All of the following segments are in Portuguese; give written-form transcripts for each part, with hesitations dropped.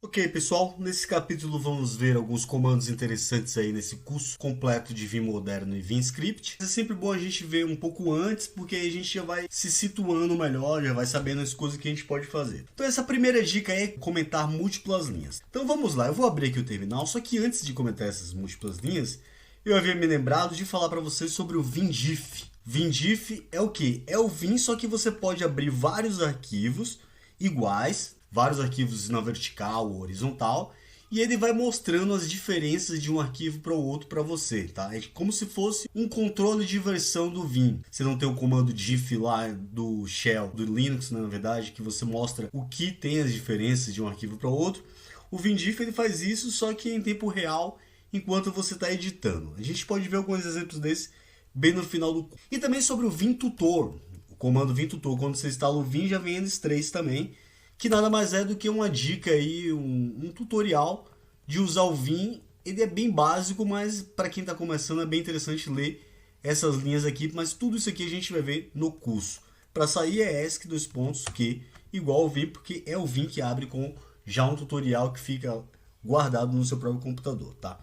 Ok, pessoal, nesse capítulo vamos ver alguns comandos interessantes aí nesse curso completo de Vim Moderno e Vim Script. É sempre bom a gente ver um pouco antes, porque aí a gente já vai se situando melhor, já vai sabendo as coisas que a gente pode fazer. Então essa primeira dica é comentar múltiplas linhas. Então vamos lá, eu vou abrir aqui o terminal, só que antes de comentar essas múltiplas linhas, eu havia me lembrado de falar para vocês sobre o VimDiff. VimDiff é o que? É o Vim, só que você pode abrir vários arquivos iguais, vários arquivos na vertical ou horizontal, e ele vai mostrando as diferenças de um arquivo para o outro para você, tá? É como se fosse um controle de versão do Vim. Você não tem o comando diff lá do shell, do Linux, na verdade, que você mostra o que tem as diferenças de um arquivo para o outro. O VimDiff ele faz isso, só que em tempo real, enquanto você está editando. A gente pode ver alguns exemplos desses bem no final do curso. E também sobre o VimTutor. O comando VimTutor, quando você instala o Vim, já vem eles três também, que nada mais é do que uma dica aí, um tutorial de usar o Vim. Ele é bem básico, mas para quem está começando é bem interessante ler essas linhas aqui, mas tudo isso aqui a gente vai ver no curso. Para sair é ESC2.Q igual ao Vim, porque é o Vim que abre com já um tutorial que fica guardado no seu próprio computador, tá?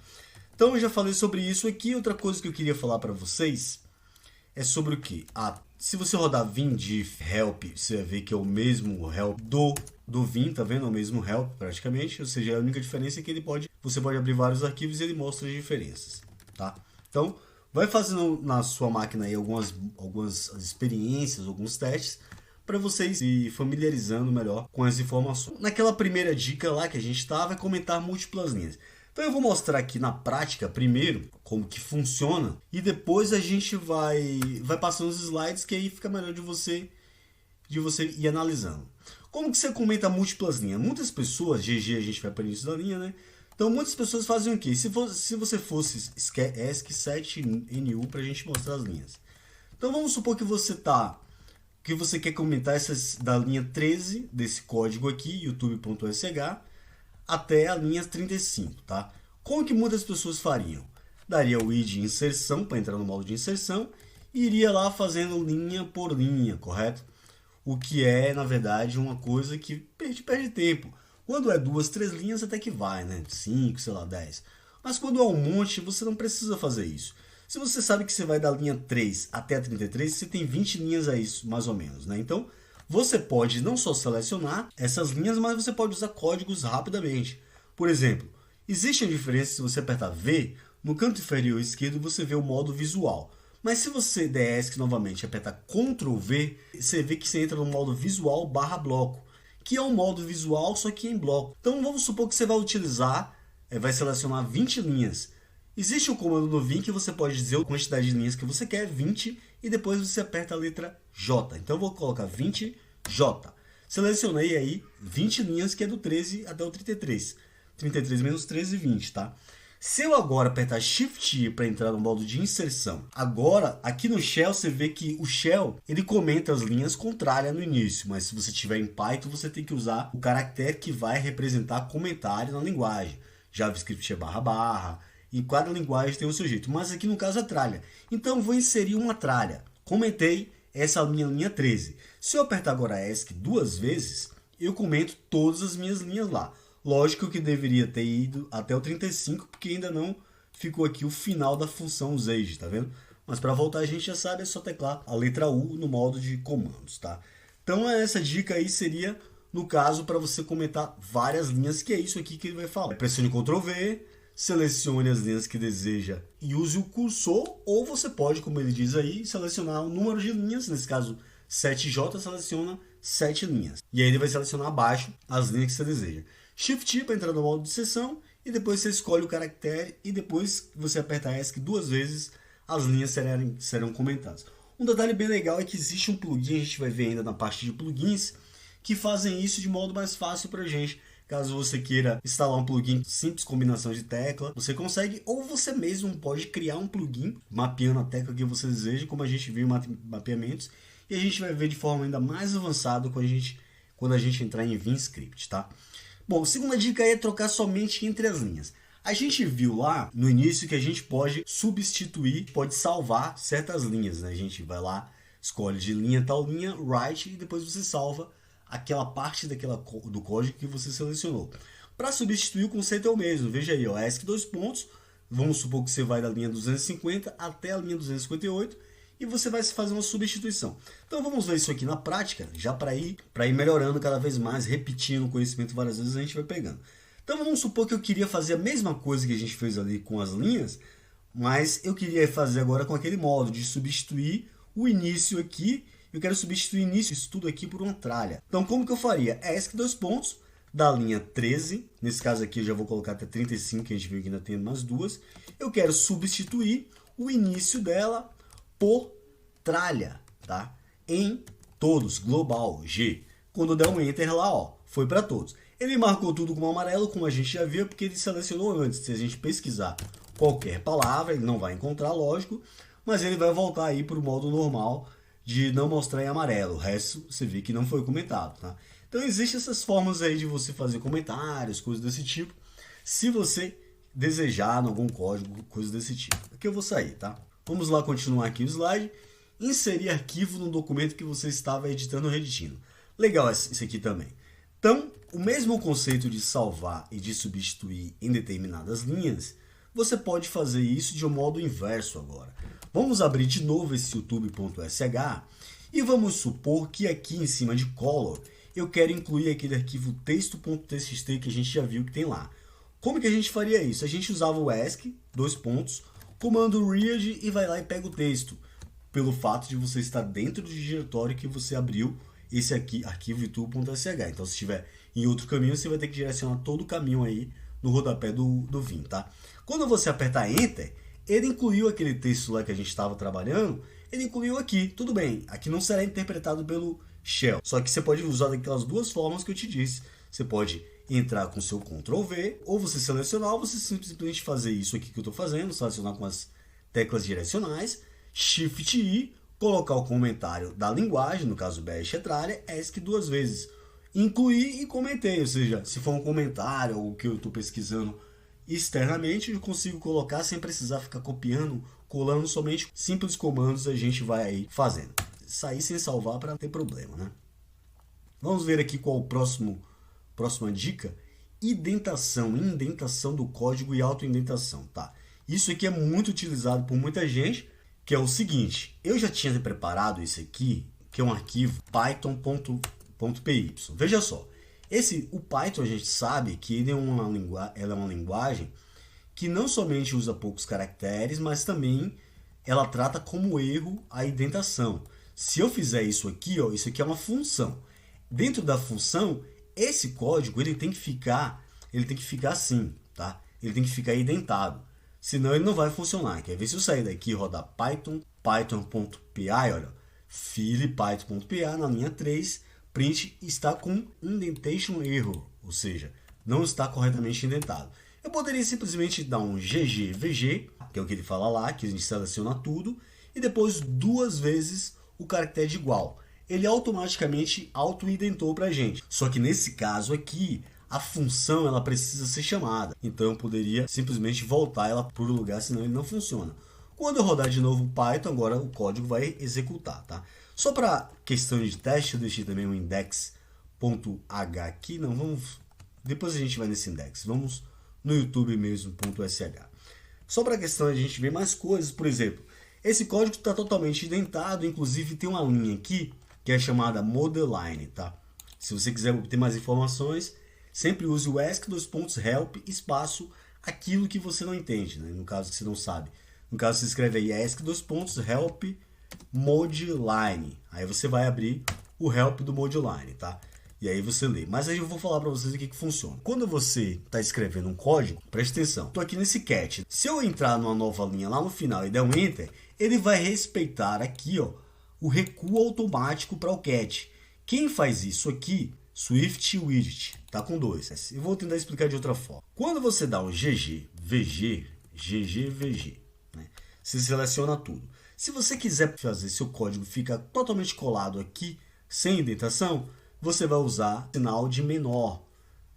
Então eu já falei sobre isso aqui. Outra coisa que eu queria falar para vocês é sobre o que? Se você rodar VimDiff help, você vai ver que é o mesmo help do Vim, tá vendo? É o mesmo help praticamente, ou seja, a única diferença é que você pode abrir vários arquivos e ele mostra as diferenças, tá? Então, vai fazendo na sua máquina aí algumas experiências, alguns testes, para vocês se familiarizando melhor com as informações. Naquela primeira dica lá que a gente estava, é comentar múltiplas linhas. Então eu vou mostrar aqui na prática primeiro como que funciona e depois a gente vai passando os slides, que aí fica melhor de você ir analisando. Como que você comenta múltiplas linhas? Muitas pessoas, GG a gente vai para o início da linha, né? Então muitas pessoas fazem o quê? Se você fosse ESC7NU para a gente mostrar as linhas. Então vamos supor que você quer comentar essas da linha 13 desse código aqui, youtube.sh, até a linha 35, tá? Como que muitas pessoas fariam? Daria o i de inserção para entrar no modo de inserção e iria lá fazendo linha por linha, correto? O que é, na verdade, uma coisa que perde tempo. Quando é 2, 3 linhas até que vai, né? 5, sei lá, 10. Mas quando é um monte, você não precisa fazer isso. Se você sabe que você vai da linha 3 até a 33, você tem 20 linhas a isso, mais ou menos, né? Então, você pode não só selecionar essas linhas, mas você pode usar códigos rapidamente. Por exemplo, existe a diferença se você apertar V, no canto inferior esquerdo você vê o modo visual. Mas se você der ESC novamente e apertar Ctrl V, você vê que você entra no modo visual / bloco, que é um modo visual só que em bloco. Então vamos supor que você vai utilizar, vai selecionar 20 linhas. Existe um comando no Vim que você pode dizer a quantidade de linhas que você quer, 20, e depois você aperta a letra J. Então eu vou colocar 20J. Selecionei aí 20 linhas, que é do 13 até o 33. 33 menos 13, 20, tá? Se eu agora apertar Shift I para entrar no modo de inserção, agora aqui no Shell você vê que o Shell ele comenta as linhas contrárias no início, mas se você tiver em Python você tem que usar o caractere que vai representar comentário na linguagem. JavaScript é //, e cada linguagem tem o seu jeito, mas aqui no caso é tralha. Então eu vou inserir uma tralha. Comentei essa minha linha 13. Se eu apertar agora ESC 2 vezes, eu comento todas as minhas linhas lá. Lógico que deveria ter ido até o 35, porque ainda não ficou aqui o final da função usage, tá vendo? Mas para voltar a gente já sabe, é só teclar a letra U no modo de comandos, tá? Então essa dica aí seria, no caso, para você comentar várias linhas, que é isso aqui que ele vai falar. Pressione Ctrl V, selecione as linhas que deseja e use o cursor, ou você pode, como ele diz aí, selecionar o número de linhas, nesse caso 7J, seleciona 7 linhas. E aí ele vai selecionar abaixo as linhas que você deseja. Shift I para entrar no modo de sessão, e depois você escolhe o caractere, e depois você aperta ESC 2 vezes, as linhas serão comentadas. Um detalhe bem legal é que existe um plugin, a gente vai ver ainda na parte de plugins, que fazem isso de modo mais fácil para a gente. Caso você queira instalar um plugin simples, combinação de tecla, você consegue, ou você mesmo pode criar um plugin mapeando a tecla que você deseja, como a gente viu em mapeamentos, e a gente vai ver de forma ainda mais avançada quando a gente entrar em Vim Script, tá? Bom, a segunda dica é trocar somente entre as linhas. A gente viu lá no início que a gente pode substituir, pode salvar certas linhas, né? A gente vai lá, escolhe de linha tal linha, write, e depois você salva aquela parte do código que você selecionou. Para substituir, o conceito é o mesmo. Veja aí, ó, ESC dois pontos. Vamos supor que você vai da linha 250 até a linha 258 e você vai fazer uma substituição. Então vamos ver isso aqui na prática, já para ir melhorando cada vez mais, repetindo o conhecimento várias vezes, a gente vai pegando. Então vamos supor que eu queria fazer a mesma coisa que a gente fez ali com as linhas, mas eu queria fazer agora com aquele modo de substituir o início aqui. Eu quero substituir o início, isso tudo aqui por uma tralha. Então como que eu faria? ESC dois pontos da linha 13, nesse caso aqui eu já vou colocar até 35, que a gente viu que ainda tem mais duas. Eu quero substituir o início dela por tralha, tá? Em todos, global, G. Quando der um Enter lá, ó, foi para todos. Ele marcou tudo com amarelo, como a gente já viu, porque ele selecionou antes. Se a gente pesquisar qualquer palavra, ele não vai encontrar, lógico, mas ele vai voltar aí para o modo normal de não mostrar em amarelo. O resto você vê que não foi comentado, tá? Então existem essas formas aí de você fazer comentários, coisas desse tipo, se você desejar em algum código, coisas desse tipo. Aqui eu vou sair, tá? Vamos lá continuar aqui o slide. Inserir arquivo no documento que você estava editando ou reditindo. Legal isso aqui também. Então, o mesmo conceito de salvar e de substituir em determinadas linhas, você pode fazer isso de um modo inverso agora. Vamos abrir de novo esse youtube.sh e vamos supor que aqui em cima de color eu quero incluir aquele arquivo texto.txt que a gente já viu que tem lá. Como que a gente faria isso? A gente usava o ESC, dois pontos, comando read e vai lá e pega o texto. Pelo fato de você estar dentro do diretório que você abriu esse aqui, arquivo youtube.sh. Então se estiver em outro caminho, você vai ter que direcionar todo o caminho aí no rodapé do Vim, tá? Quando você apertar Enter, ele incluiu aquele texto lá que a gente estava trabalhando, ele incluiu aqui, tudo bem. Aqui não será interpretado pelo Shell. Só que você pode usar daquelas duas formas que eu te disse. Você pode entrar com seu Ctrl V, ou você selecionar, ou você simplesmente fazer isso aqui que eu estou fazendo, selecionar com as teclas direcionais, Shift I, colocar o comentário da linguagem, no caso bash é tralha, ESC duas vezes. Incluir e comentei, ou seja, se for um comentário ou que eu estou pesquisando externamente, eu consigo colocar sem precisar ficar copiando, colando, somente simples comandos a gente vai aí fazendo. Sair sem salvar para não ter problema, né? Vamos ver aqui qual o próxima dica. Indentação do código e autoindentação, tá? Isso aqui é muito utilizado por muita gente, que é o seguinte, eu já tinha preparado esse aqui, que é um arquivo python.py. Veja só, o Python a gente sabe que ele é uma linguagem que não somente usa poucos caracteres, mas também ela trata como erro a indentação. Se eu fizer isso aqui, ó, isso aqui é uma função. Dentro da função, esse código ele tem que ficar assim, tá? Ele tem que ficar indentado. Senão ele não vai funcionar. Quer ver se eu sair daqui e rodar python.py, olha, file python.py na linha 3, print está com indentation error, ou seja, não está corretamente indentado. Eu poderia simplesmente dar um ggvg, que é o que ele fala lá, que a gente seleciona tudo, e depois duas vezes o caractere de igual. Ele automaticamente auto-indentou para a gente. Só que nesse caso aqui, a função ela precisa ser chamada. Então eu poderia simplesmente voltar ela para o lugar, senão ele não funciona. Quando eu rodar de novo o Python, agora o código vai executar, tá? Só para questão de teste, eu deixei também o index.h aqui. Não, vamos... Depois a gente vai nesse index. Vamos no YouTube mesmo.sh. Só para a questão de a gente ver mais coisas. Por exemplo, esse código está totalmente indentado. Inclusive tem uma linha aqui que é chamada modeline, tá? Se você quiser obter mais informações, sempre use o ESC2.help espaço aquilo que você não entende, né? No caso que você não sabe. No caso você escreve aí ESC2.help modeline. Aí você vai abrir o help do modeline, tá? E aí você lê. Mas aí eu vou falar para vocês o que funciona. Quando você está escrevendo um código, preste atenção. Estou aqui nesse cat. Se eu entrar numa nova linha lá no final e der um enter, ele vai respeitar aqui, ó, o recuo automático para o cat. Quem faz isso aqui? Swift Widget, tá com 2. Eu vou tentar explicar de outra forma. Quando você dá um ggvg, né, você seleciona tudo. Se você quiser fazer seu código ficar totalmente colado aqui, sem indentação, você vai usar sinal de menor.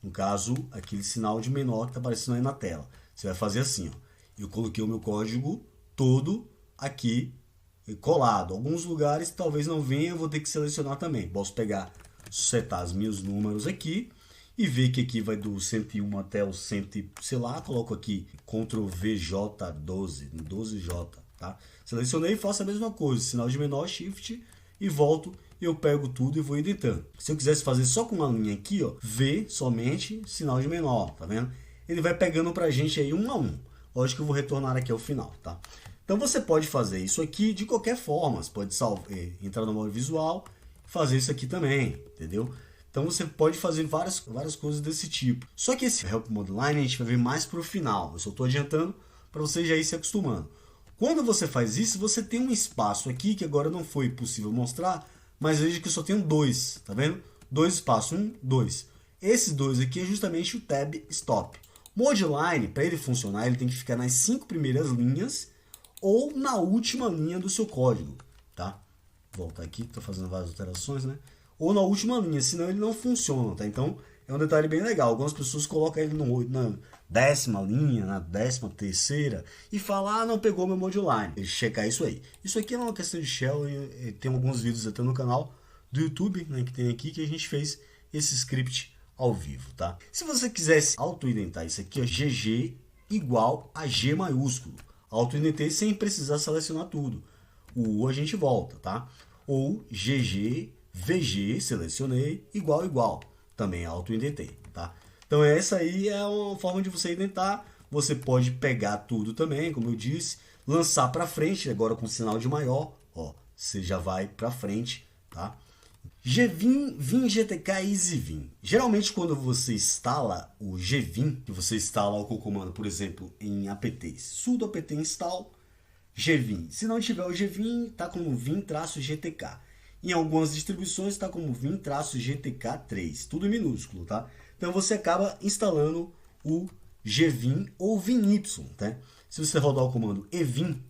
No caso, aquele sinal de menor que está aparecendo aí na tela. Você vai fazer assim, ó. Eu coloquei o meu código todo aqui colado. Alguns lugares talvez não venha, eu vou ter que selecionar também. Posso pegar, setar os meus números aqui e ver que aqui vai do 101 até o 100, sei lá, coloco aqui Ctrl VJ12, 12J, tá? Selecionei e faço a mesma coisa, sinal de menor, Shift e volto, eu pego tudo e vou editando. Se eu quisesse fazer só com uma linha aqui, ó, V somente, sinal de menor, tá vendo? Ele vai pegando pra gente aí um a um. Lógico que eu vou retornar aqui ao final, tá? Então você pode fazer isso aqui de qualquer forma, você pode entrar no modo visual, fazer isso aqui também, entendeu? Então você pode fazer várias coisas desse tipo. Só que esse Help Mode Line a gente vai ver mais para o final. Eu só estou adiantando para você já ir se acostumando. Quando você faz isso, você tem um espaço aqui que agora não foi possível mostrar, mas veja que eu só tenho dois, tá vendo? Dois espaços, 1, 2. Esses dois aqui é justamente o Tab Stop. Mode Line, para ele funcionar, ele tem que ficar nas 5 primeiras linhas ou na última linha do seu código, tá? Vou voltar aqui, estou fazendo várias alterações, né? Ou na última linha, senão ele não funciona, tá? Então, é um detalhe bem legal. Algumas pessoas colocam ele na 10ª linha, na 13ª, e falam, ah, não pegou meu mode line. Ele checar isso aí. Isso aqui é uma questão de shell, e tem alguns vídeos até no canal do YouTube, né, que tem aqui, que a gente fez esse script ao vivo, tá? Se você quisesse auto-identar isso aqui, ó, GG igual a G maiúsculo. Auto-identei sem precisar selecionar tudo. O U a gente volta, tá? Ou GG, VG, selecionei, igual. Também auto-identei, tá? Então essa aí é uma forma de você identar. Você pode pegar tudo também, como eu disse, lançar para frente, agora com sinal de maior, ó, você já vai para frente, tá? Gvim, Vim GTK EasyVim. Geralmente quando você instala o Gvim, que você instala com o comando, por exemplo, em apt, sudo apt install Gvim. Se não tiver o Gvim, tá como vim-gtk. Em algumas distribuições está como vim-gtk3, tudo em minúsculo, tá? Então você acaba instalando o Gvim ou vimy, tá? Se você rodar o comando evim,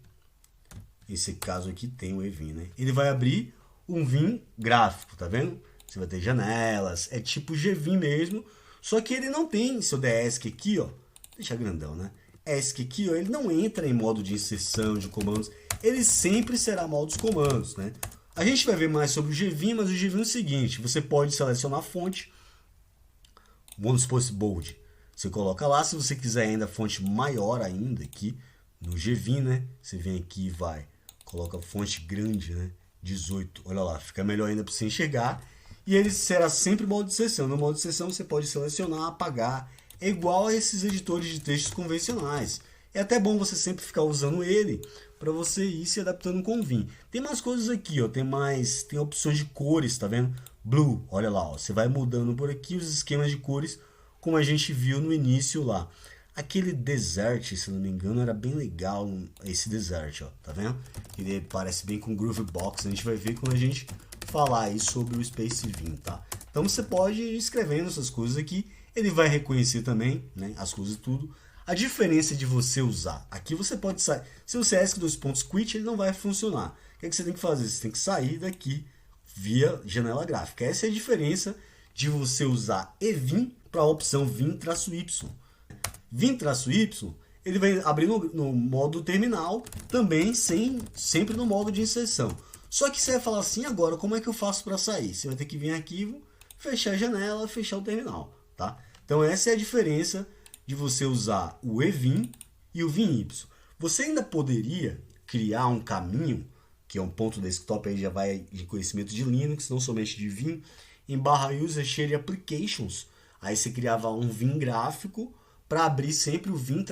esse caso aqui tem o evim, né? Ele vai abrir um Vim gráfico, tá vendo? Você vai ter janelas, é tipo Gvim mesmo, só que ele não tem seu DESC aqui, ó, deixa grandão, né? ESC aqui, ó, ele não entra em modo de inserção de comandos, ele sempre será modo dos comandos, né? A gente vai ver mais sobre o Gvim, mas o Gvim é o seguinte, você pode selecionar a fonte, vamos supor esse bold, você coloca lá, se você quiser ainda fonte maior ainda aqui, no Gvim, né? Você vem aqui e vai, coloca a fonte grande, né? 18, olha lá, fica melhor ainda para você enxergar. E ele será sempre modo de sessão. No modo de sessão você pode selecionar, apagar. É igual a esses editores de textos convencionais. É até bom você sempre ficar usando ele para você ir se adaptando com o Vim. Tem mais coisas aqui, ó. Tem opções de cores, tá vendo? Blue, olha lá, ó. Você vai mudando por aqui os esquemas de cores, como a gente viu no início lá. Aquele Desert, se não me engano, era bem legal esse Desert, ó, tá vendo? Ele parece bem com Groovebox, a gente vai ver quando a gente falar aí sobre o Space Vim, tá? Então você pode ir escrevendo essas coisas aqui, ele vai reconhecer também, né, as coisas tudo. A diferença de você usar, aqui você pode sair, se você ESC2.quit, ele não vai funcionar. O que é que você tem que fazer? Você tem que sair daqui via janela gráfica. Essa é a diferença de você usar evim para a opção vim-y. Vim-y, ele vai abrir no modo terminal, também sempre no modo de inserção. Só que você vai falar assim, agora como é que eu faço para sair? Você vai ter que vir em arquivo, fechar a janela, fechar o terminal, tá? Então essa é a diferença de você usar o evim e o vim-y. Você ainda poderia criar um caminho, que é um ponto desktop, aí já vai de conhecimento de Linux, não somente de Vim, em /user share applications, aí você criava um Vim gráfico, para abrir sempre o Vim-y,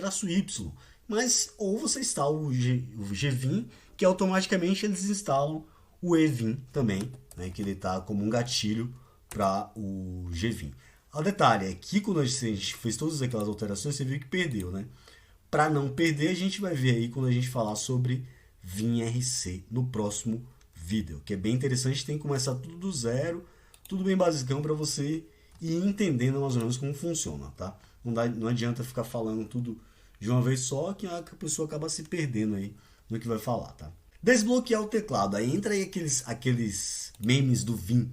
mas ou você instala o Gvim, que automaticamente eles instalam o evim também, né, que ele está como um gatilho para o Gvim. O detalhe é que quando a gente fez todas aquelas alterações, você viu que perdeu, né? Para não perder, a gente vai ver aí quando a gente falar sobre Vim-RC no próximo vídeo, que é bem interessante, tem que começar tudo do zero, tudo bem basicão para você ir entendendo mais ou menos como funciona, tá? Não adianta ficar falando tudo de uma vez só, que a pessoa acaba se perdendo aí no que vai falar, tá? Desbloquear o teclado. Aí entra aí aqueles memes do Vim.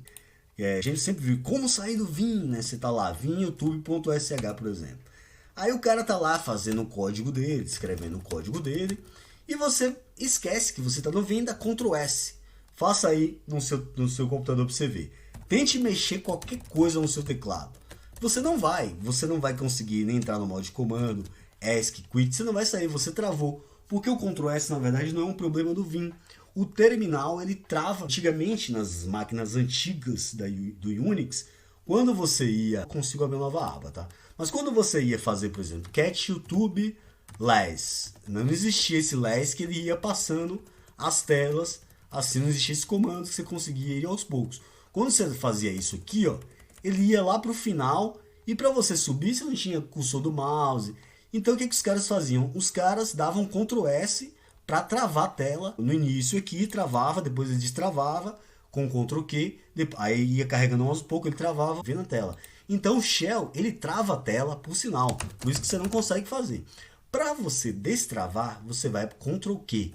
A gente sempre viu como sair do Vim, né? Você tá lá, vim-youtube.sh, por exemplo. Aí o cara tá lá fazendo o código dele, escrevendo o código dele, e você esquece que você tá no Vim, dá Ctrl S. Faça aí no seu computador para você ver. Tente mexer qualquer coisa no seu teclado. você não vai conseguir nem entrar no modo de comando, ESC, Quit, você não vai sair, você travou. Porque o Ctrl S, na verdade, não é um problema do Vim. O terminal, ele trava. Antigamente, nas máquinas antigas do Unix, quando você ia... Consigo abrir uma nova aba, tá? Mas quando você ia fazer, por exemplo, Cat YouTube LES, não existia esse LES que ele ia passando as telas, assim, não existia esse comando que você conseguia ir aos poucos. Quando você fazia isso aqui, ó, ele ia lá pro final e para você subir você não tinha cursor do mouse. Então o que os caras faziam? Os caras davam Ctrl S para travar a tela. No início aqui travava, depois ele destravava com Ctrl Q, aí ia carregando aos poucos, ele travava vendo a tela. Então o Shell, ele trava a tela por sinal, por isso que você não consegue fazer. Para você destravar, você vai para Ctrl Q,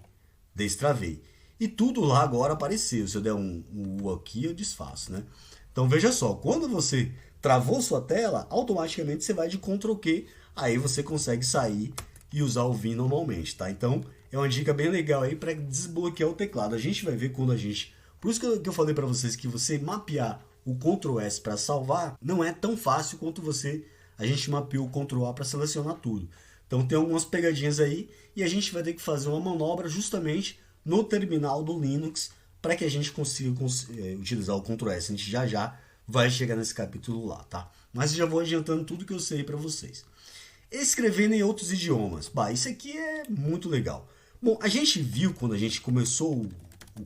destravei. E tudo lá agora apareceu. Se eu der um U aqui, eu desfaço, né? Então veja só, quando você travou sua tela, automaticamente você vai de Ctrl Q, aí você consegue sair e usar o Vim normalmente, tá? Então é uma dica bem legal aí para desbloquear o teclado. A gente vai ver quando a gente... Por isso que eu falei para vocês que você mapear o Ctrl S para salvar não é tão fácil quanto a gente mapeou o Ctrl A para selecionar tudo. Então tem algumas pegadinhas aí e a gente vai ter que fazer uma manobra justamente no terminal do Linux para que a gente consiga utilizar o Ctrl S. A gente já vai chegar nesse capítulo lá, tá? Mas já vou adiantando tudo que eu sei para vocês. Escrevendo em outros idiomas. Bah, isso aqui é muito legal. Bom, a gente viu quando a gente começou o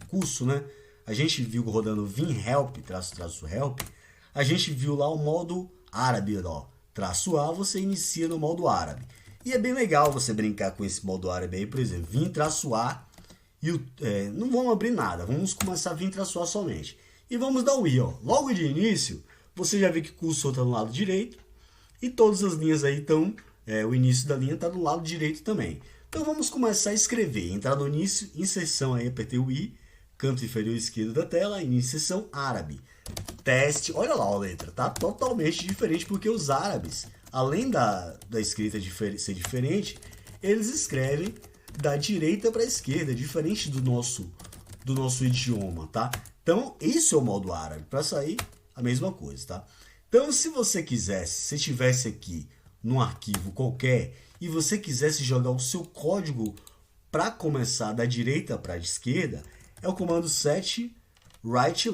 curso, né? A gente viu rodando Vim Help, traço help. A gente viu lá o modo árabe, ó. Traço A, você inicia no modo árabe. E é bem legal você brincar com esse modo árabe aí, por exemplo, Vim traço A. E não vamos abrir nada, vamos começar a Vim traço A somente. E vamos dar o I, ó. Logo de início, você já vê que o cursor está no lado direito. E todas as linhas aí estão... o início da linha está do lado direito também. Então vamos começar a escrever. Entrar no início, inserção aí, apertei o I, canto inferior esquerdo da tela, inserção árabe. Teste, olha lá a letra, tá totalmente diferente porque os árabes, além da escrita ser diferente, eles escrevem da direita para a esquerda, diferente do nosso idioma, tá? Então, isso é o modo árabe. Para sair, a mesma coisa, tá? Então, se você quisesse, se tivesse aqui num arquivo qualquer e você quisesse jogar o seu código para começar da direita para a esquerda, é o comando set right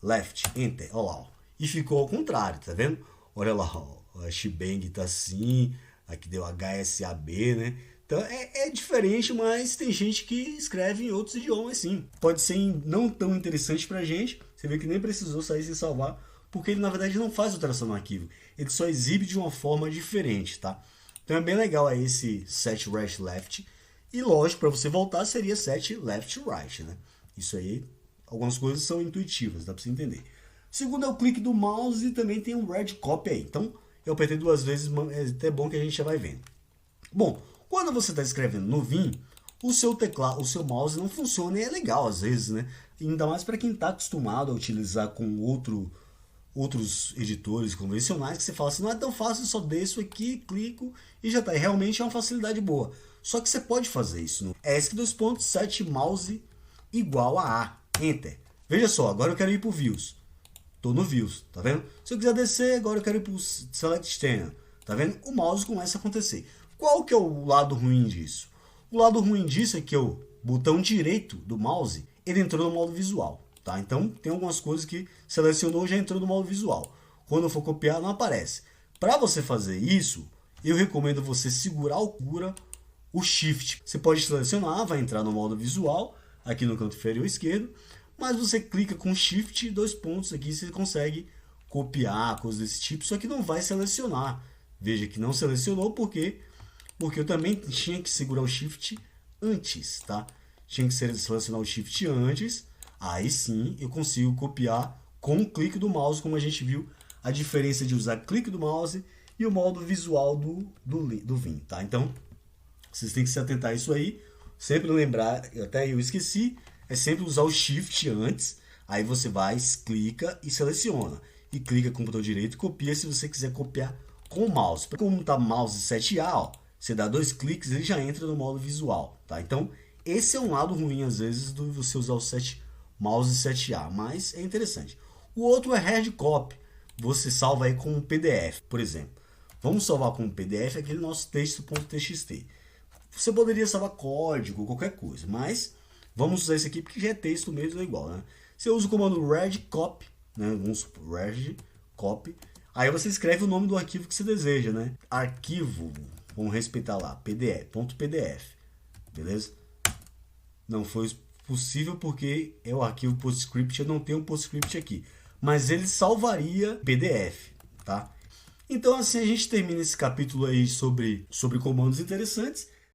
left, enter, olha lá, ó. E ficou ao contrário, tá vendo? Olha lá, ó, a shebang tá assim, aqui deu HSAB, né? Então é diferente, mas tem gente que escreve em outros idiomas sim. Pode ser não tão interessante pra gente, você vê que nem precisou sair sem salvar, porque ele na verdade não faz alteração no arquivo, ele só exibe de uma forma diferente, tá? Então é bem legal aí esse set right left, e lógico, para você voltar seria set left right, né? Isso aí, algumas coisas são intuitivas, dá para você entender. Segundo é o clique do mouse e também tem um red copy aí, então eu apertei 2 vezes, é até bom que a gente já vai vendo. Bom, quando você está escrevendo no Vim, o seu teclado, o seu mouse não funciona e é legal às vezes, né? Ainda mais para quem está acostumado a utilizar com outros editores convencionais, que você fala assim, não é tão fácil, só desço aqui, clico e já está. E realmente é uma facilidade boa. Só que você pode fazer isso no ESC mouse igual a A, Enter. Veja só, agora eu quero ir para o Views. Estou no Views, tá vendo? Se eu quiser descer, agora eu quero ir para o Select Channel. Tá vendo? O mouse começa a acontecer. Qual que é o lado ruim disso? O lado ruim disso é que o botão direito do mouse, ele entrou no modo visual. Tá? Então tem algumas coisas que selecionou já entrou no modo visual. Quando eu for copiar não aparece. Para você fazer isso, eu recomendo você segurar o Shift. Você pode selecionar, vai entrar no modo visual, aqui no canto inferior esquerdo, mas você clica com Shift e 2 pontos aqui, você consegue copiar, coisas desse tipo, só que não vai selecionar. Veja que não selecionou porque eu também tinha que segurar o Shift antes, tá? Tinha que selecionar o Shift antes, aí sim eu consigo copiar com o clique do mouse, como a gente viu a diferença de usar clique do mouse e o modo visual do Vim, tá? Então, vocês têm que se atentar a isso aí, sempre lembrar, até eu esqueci, é sempre usar o Shift antes, aí você vai, clica e seleciona, e clica com o botão direito e copia se você quiser copiar com o mouse. Como tá mouse 7A, ó, você dá 2 cliques e ele já entra no modo visual, tá? Então, esse é um lado ruim às vezes de você usar o mouse 7A, mas é interessante. O outro é hard copy. você salva aí como PDF, por exemplo. Vamos salvar como PDF aquele nosso texto.txt. Você poderia salvar código, qualquer coisa, mas vamos usar esse aqui porque já é texto mesmo, é igual, né? Você usa o comando regcopy, né? Vamos supor, regcopy. Aí você escreve o nome do arquivo que você deseja, né? Arquivo, vamos respeitar lá, .pdf, beleza? Não foi possível porque é o arquivo PostScript, eu não tenho um PostScript aqui. Mas ele salvaria PDF, tá? Então assim a gente termina esse capítulo aí sobre comandos interessantes.